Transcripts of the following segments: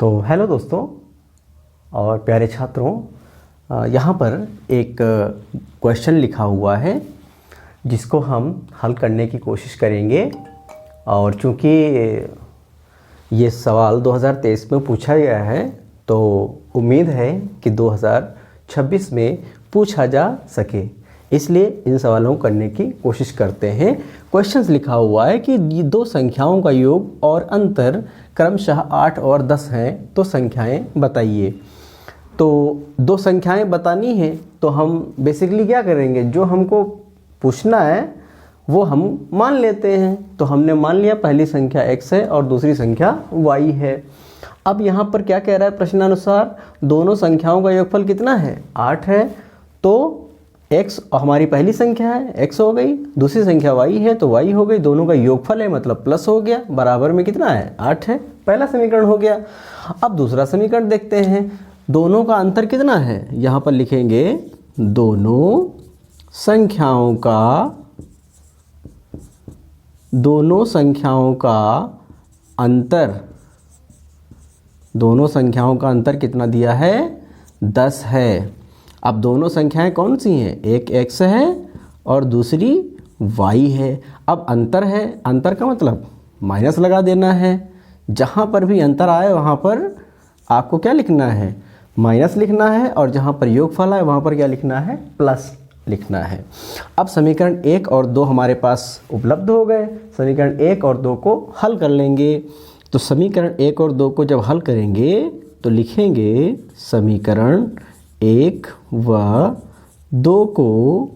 तो हेलो दोस्तों और प्यारे छात्रों, यहाँ पर एक क्वेश्चन लिखा हुआ है जिसको हम हल करने की कोशिश करेंगे। और चूँकि ये सवाल 2023 में पूछा गया है तो उम्मीद है कि 2026 में पूछा जा सके, इसलिए इन सवालों को करने की कोशिश करते हैं। क्वेश्चंस लिखा हुआ है कि ये दो संख्याओं का योग और अंतर क्रमशः 8 और 10 हैं, तो संख्याएं बताइए। तो दो संख्याएं बतानी है तो हम बेसिकली क्या करेंगे, जो हमको पूछना है वो हम मान लेते हैं। तो हमने मान लिया पहली संख्या x है और दूसरी संख्या y है। अब यहाँ पर क्या कह रहा है प्रश्नानुसार, दोनों संख्याओं का योगफल कितना है, 8 है। तो x हमारी पहली संख्या है, x हो गई, दूसरी संख्या y है तो y हो गई, दोनों का योगफल है मतलब प्लस हो गया, बराबर में कितना है, 8 है। पहला समीकरण हो गया। अब दूसरा समीकरण देखते हैं, दोनों का अंतर कितना है, यहाँ पर लिखेंगे दोनों संख्याओं का अंतर, दोनों संख्याओं का अंतर कितना दिया है, 10 है। अब दोनों संख्याएं कौन सी हैं, एक x है और दूसरी y है। अब अंतर है, अंतर का मतलब माइनस लगा देना है। जहाँ पर भी अंतर आए वहाँ पर आपको क्या लिखना है, माइनस लिखना है, और जहाँ पर योगफल आए वहाँ पर क्या लिखना है, प्लस लिखना है। अब समीकरण 1 और 2 हमारे पास उपलब्ध हो गए, समीकरण 1 और 2 को हल कर लेंगे। तो समीकरण 1 और 2 को जब हल करेंगे तो लिखेंगे समीकरण 1 व 2 को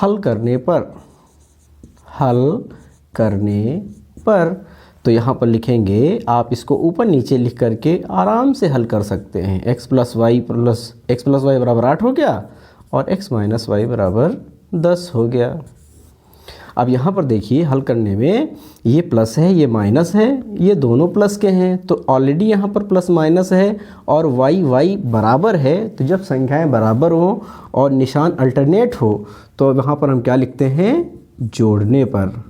हल करने पर तो यहाँ पर लिखेंगे, आप इसको ऊपर नीचे लिख करके आराम से हल कर सकते हैं। x प्लस वाई बराबर 8 हो गया और x माइनस वाई बराबर 10 हो गया। अब यहाँ पर देखिए हल करने में ये प्लस है ये माइनस है, ये दोनों प्लस के हैं तो ऑलरेडी यहाँ पर प्लस माइनस है और y बराबर है। तो जब संख्याएं बराबर हो और निशान अल्टरनेट हो तो वहाँ पर हम क्या लिखते हैं, जोड़ने पर।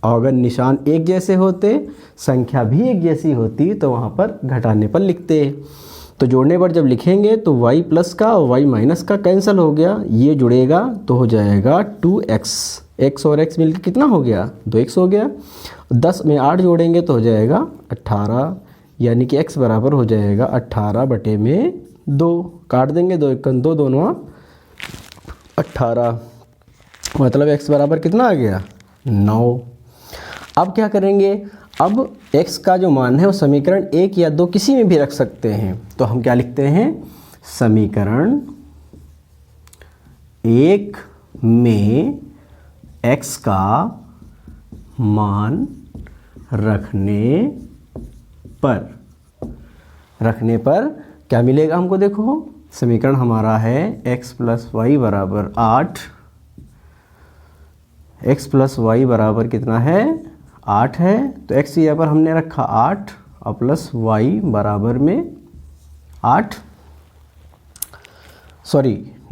और अगर निशान एक जैसे होते, संख्या भी एक जैसी होती, तो वहाँ पर घटाने पर लिखते। तो जोड़ने पर जब लिखेंगे तो y प्लस का और y माइनस का कैंसिल हो गया, ये जुड़ेगा तो हो जाएगा 2x, x और x मिलकर कितना हो गया, 2x हो गया। 10 में 8 जोड़ेंगे तो हो जाएगा 18, यानी कि x बराबर हो जाएगा 18 बटे में 2। काट देंगे, 2 1 2, दोनों 18, मतलब x बराबर कितना आ गया, 9। अब क्या करेंगे, अब x का जो मान है वो समीकरण 1 या 2 किसी में भी रख सकते हैं। तो हम क्या लिखते हैं, समीकरण 1 में x का मान रखने पर क्या मिलेगा हमको, देखो समीकरण हमारा है x प्लस वाई बराबर 8, x प्लस वाई बराबर कितना है, 8 है। तो x यहाँ पर हमने रखा 8 और प्लस y बराबर में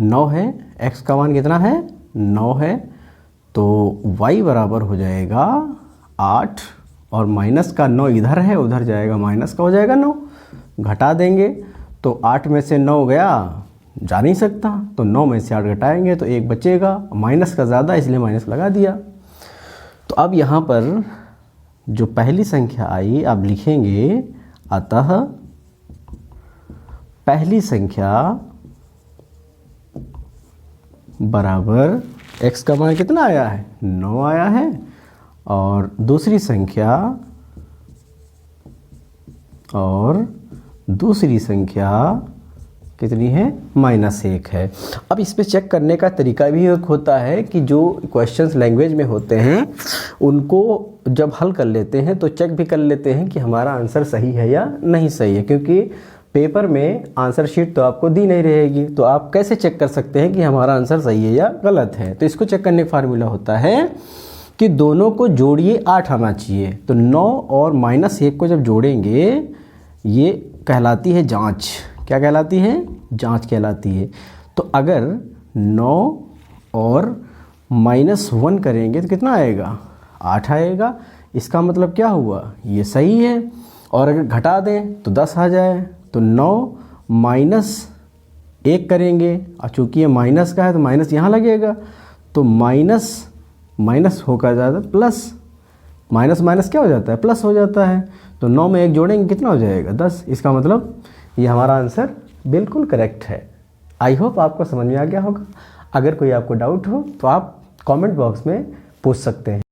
9 है। x का मान कितना है, 9 है। तो y बराबर हो जाएगा 8 और माइनस का 9 इधर है, उधर जाएगा माइनस का हो जाएगा 9, घटा देंगे तो 8 में से 9 गया, जा नहीं सकता, तो 9 में से 8 घटाएंगे तो 1 बचेगा, माइनस का ज़्यादा इसलिए माइनस लगा दिया। तो अब यहाँ पर जो पहली संख्या आई अब लिखेंगे, अतः पहली संख्या बराबर x का मान कितना आया है, 9 आया है, और दूसरी संख्या कितनी है, -1 है। अब इस पे चेक करने का तरीका भी एक होता है कि जो क्वेश्चंस लैंग्वेज में होते हैं उनको जब हल कर लेते हैं तो चेक भी कर लेते हैं कि हमारा आंसर सही है या नहीं सही है, क्योंकि पेपर में आंसर शीट तो आपको दी नहीं रहेगी। तो आप कैसे चेक कर सकते हैं कि हमारा आंसर सही है या गलत है। तो इसको चेक करने का फार्मूला होता है कि दोनों को जोड़िए 8 आना चाहिए। तो 9 और -1 को जब जोड़ेंगे ये कहलाती है जांच। क्या कहलाती है, जांच कहलाती है। तो अगर 9 और -1 करेंगे तो कितना आएगा, 8 आएगा। इसका मतलब क्या हुआ, ये सही है। और अगर घटा दें तो 10 आ जाए, तो 9 माइनस 1 करेंगे, और चूँकि ये माइनस का है तो माइनस यहाँ लगेगा, तो माइनस माइनस होकर जाता है प्लस, माइनस माइनस क्या हो जाता है, प्लस हो जाता है। तो 9 में 1 जोड़ेंगे कितना हो जाएगा, 10। इसका मतलब ये हमारा आंसर बिल्कुल करेक्ट है। आई होप आपको समझ में आ गया होगा। अगर कोई आपको डाउट हो तो आप कमेंट बॉक्स में पूछ सकते हैं।